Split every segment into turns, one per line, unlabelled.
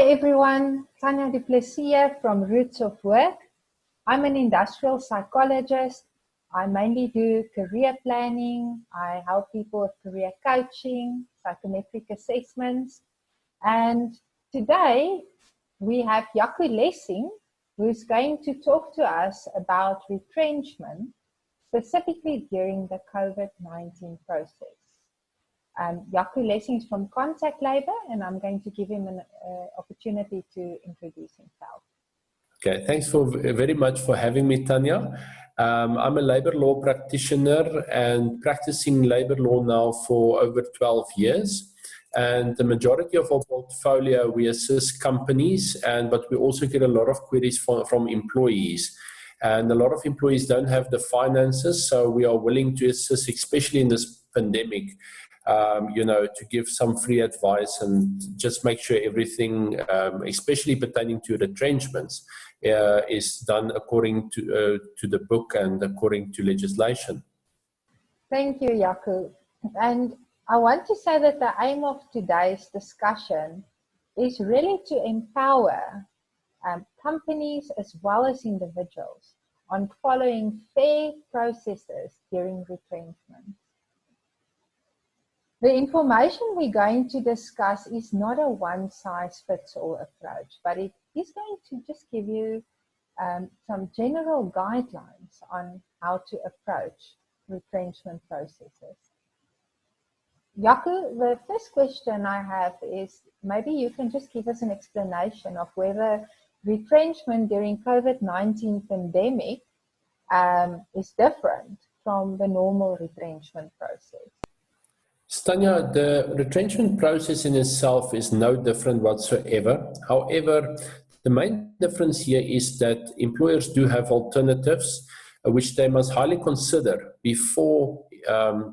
everyone, Tanya du Plessis here from Roots of Work. I'm an industrial psychologist. I mainly do career planning. I help people with career coaching, psychometric assessments. And today we have Jaco Lessing, who's going to talk to us about retrenchment, specifically during the COVID-19 process. Jaco Lessing is from Contact Labour, and I'm going to give him an opportunity to introduce himself.
Okay, thanks very much for having me, Tanya. I'm a labour law practitioner and practicing labour law now for over 12 years. And the majority of our portfolio, we assist companies, but we also get a lot of queries from employees. And a lot of employees don't have the finances, so we are willing to assist, especially in this pandemic, to give some free advice and just make sure everything, especially pertaining to retrenchments, is done according to the book and according to legislation.
Thank you, Jaco. And I want to say that the aim of today's discussion is really to empower companies as well as individuals on following fair processes during retrenchment. The information we're going to discuss is not a one-size-fits-all approach, but it is going to just give you some general guidelines on how to approach retrenchment processes. Jaco, the first question I have is, maybe you can just give us an explanation of whether retrenchment during COVID-19 pandemic is different from the normal retrenchment process.
Tanya, the retrenchment process in itself is no different whatsoever. However, the main difference here is that employers do have alternatives which they must highly consider before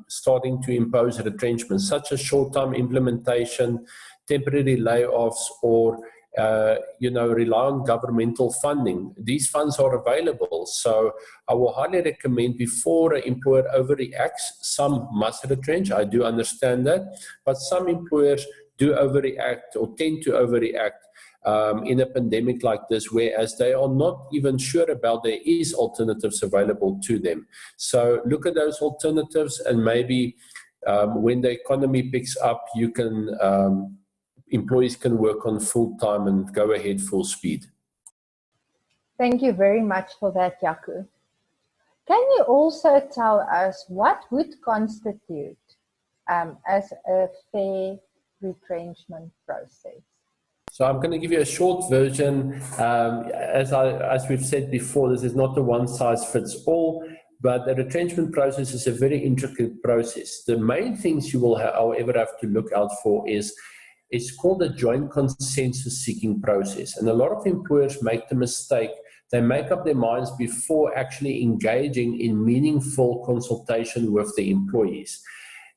starting to impose retrenchment, such as short-term implementation, temporary layoffs, or rely on governmental funding. These funds are available, so I will highly recommend before an employer overreacts. Some must retrench, I do understand that, but some employers do overreact or tend to overreact in a pandemic like this, whereas they are not even sure about there is alternatives available to them. So look at those alternatives, and maybe when the economy picks up, you can employees can work on full time and go ahead full speed.
Thank you very much for that, Jaco. Can you also tell us what would constitute as a fair retrenchment process?
So I'm going to give you a short version. As we've said before, this is not a one-size-fits-all, but the retrenchment process is a very intricate process. The main things you will, however, have to look out for is it's called a joint consensus seeking process. And a lot of employers make the mistake, they make up their minds before actually engaging in meaningful consultation with the employees.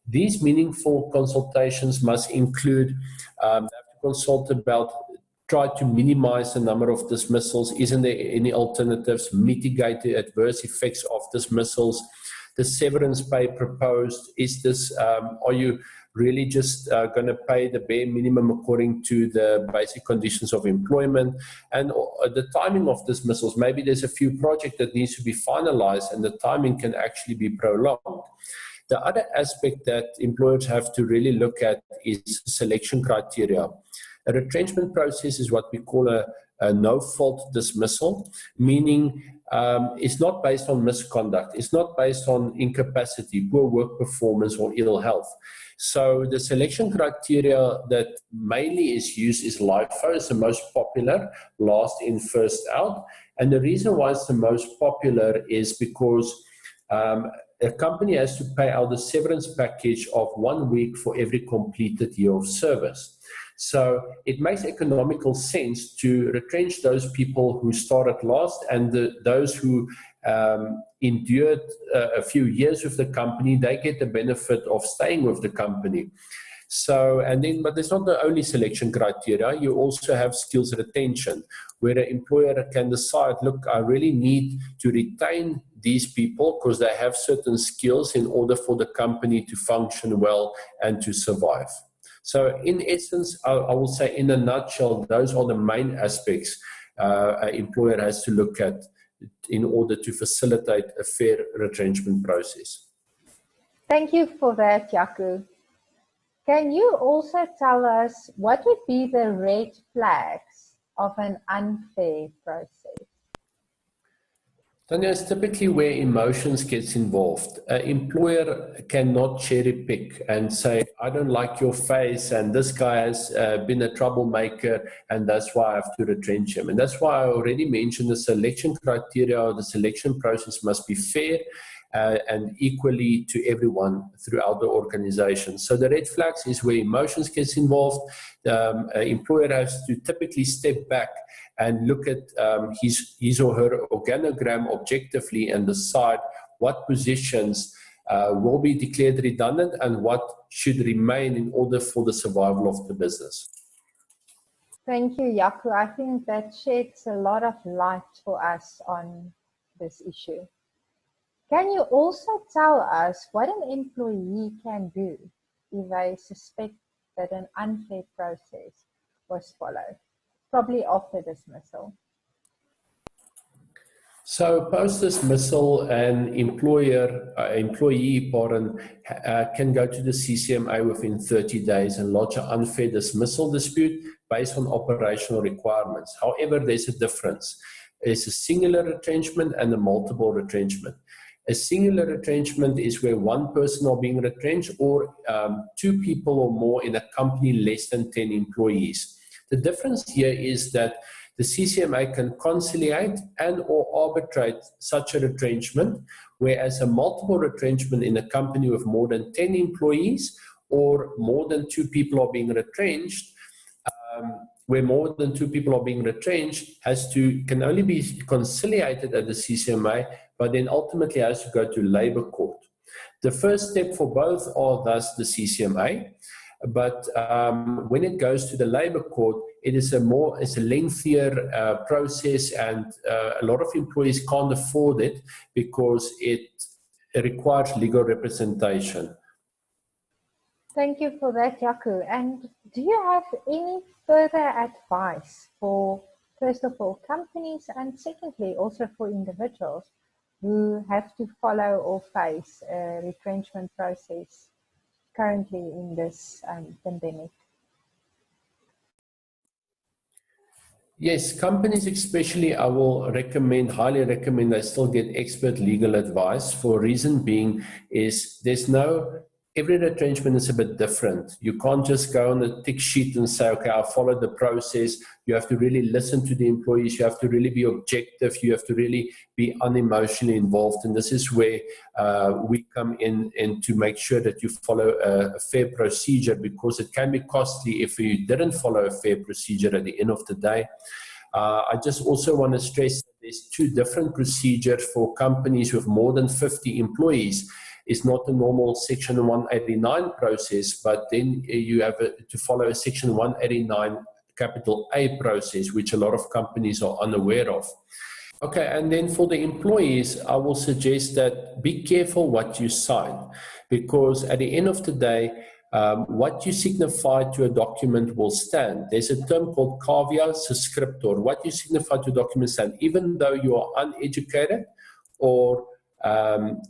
These meaningful consultations must include, they have to consult about, try to minimize the number of dismissals. Isn't there any alternatives? Mitigate the adverse effects of dismissals. The severance pay proposed, is this, are you really just going to pay the bare minimum according to the basic conditions of employment? And the timing of dismissals, maybe there's a few projects that needs to be finalized and the timing can actually be prolonged. The other aspect that employers have to really look at is selection criteria. A retrenchment process is what we call a no-fault dismissal, meaning it's not based on misconduct, it's not based on incapacity, poor work performance, or ill health. So the selection criteria that mainly is used is LIFO. It's the most popular, last in, first out. And the reason why it's the most popular is because a company has to pay out a severance package of 1 week for every completed year of service. So it makes economical sense to retrench those people who started last, and those who endured a few years with the company, they get the benefit of staying with the company. So, but there's not the only selection criteria. You also have skills retention, where an employer can decide, look, I really need to retain these people because they have certain skills in order for the company to function well and to survive. So in essence, I will say in a nutshell, those are the main aspects an employer has to look at in order to facilitate a fair retrenchment process.
Thank you for that, Jaco. Can you also tell us what would be the red flags of an unfair process?
Tanya, it's typically where emotions gets involved. An employer cannot cherry pick and say, I don't like your face and this guy has been a troublemaker and that's why I have to retrench him. And that's why I already mentioned the selection criteria or the selection process must be fair and equally to everyone throughout the organization. So the red flags is where emotions gets involved. The employer has to typically step back and look at his or her organogram objectively and decide what positions will be declared redundant and what should remain in order for the survival of the business.
Thank you, Jaco. I think that sheds a lot of light for us on this issue. Can you also tell us what an employee can do if they suspect that an unfair process was followed, probably after dismissal?
So post-dismissal, an employee can go to the CCMA within 30 days and lodge an unfair dismissal dispute based on operational requirements. However, there's a difference. There's a singular retrenchment and a multiple retrenchment. A singular retrenchment is where one person are being retrenched or two people or more in a company less than 10 employees. The difference here is that the CCMA can conciliate and or arbitrate such a retrenchment, whereas a multiple retrenchment in a company with more than 10 employees or more than two people are being retrenched, where more than two people are being retrenched, can only be conciliated at the CCMA, but then ultimately has to go to labor court. The first step for both are thus the CCMA, but when it goes to the labor court, it's a lengthier process, and a lot of employees can't afford it because it requires legal representation.
Thank you for that, Jaco. And do you have any further advice for, first of all, companies, and secondly, also for individuals who have to follow or face a retrenchment process currently in this pandemic?
Yes, companies especially, I will highly recommend they still get expert legal advice. For a reason being is every retrenchment is a bit different. You can't just go on a tick sheet and say, okay, I'll follow the process. You have to really listen to the employees. You have to really be objective. You have to really be unemotionally involved. And this is where we come in to make sure that you follow a fair procedure, because it can be costly if you didn't follow a fair procedure at the end of the day. I just also want to stress that there's two different procedures for companies with more than 50 employees. It's not a normal Section 189 process, but then you have to follow a Section 189 capital A process, which a lot of companies are unaware of. Okay, and then for the employees, I will suggest that be careful what you sign, because at the end of the day, what you signify to a document will stand. There's a term called cavia subscriptor. What you signify to a document stand, even though you are uneducated or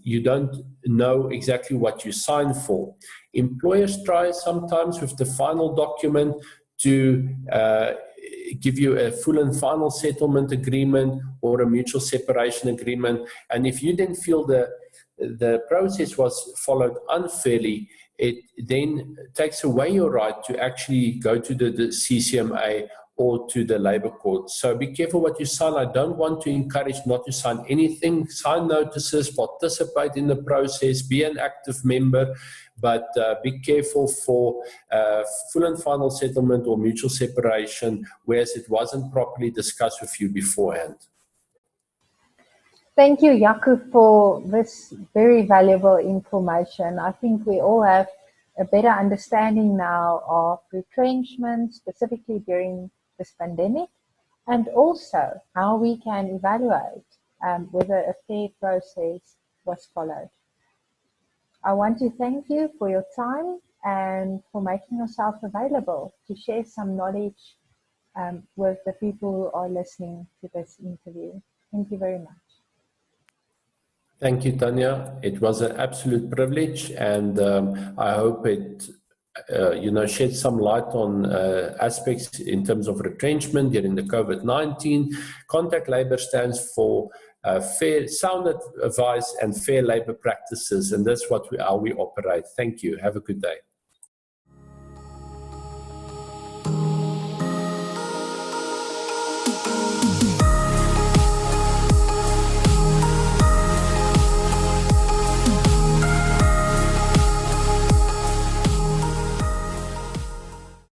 you don't know exactly what you sign for. Employers try sometimes with the final document to give you a full and final settlement agreement or a mutual separation agreement. And if you then feel the process was followed unfairly, it then takes away your right to actually go to the CCMA or to the labor court. So be careful what you sign. I don't want to encourage not to sign anything. Sign notices, participate in the process, be an active member, but be careful for full and final settlement or mutual separation, whereas it wasn't properly discussed with you beforehand.
Thank you, Jaco, for this very valuable information. I think we all have a better understanding now of retrenchment, specifically during this pandemic, and also how we can evaluate whether a fair process was followed. I want to thank you for your time and for making yourself available to share some knowledge with the people who are listening to this interview. Thank you very much.
Thank you, Tanya. It was an absolute privilege, and I hope it shed some light on aspects in terms of retrenchment during the COVID-19. Contact Labour stands for fair, sound advice and fair labour practices, and that's how we operate. Thank you. Have a good day.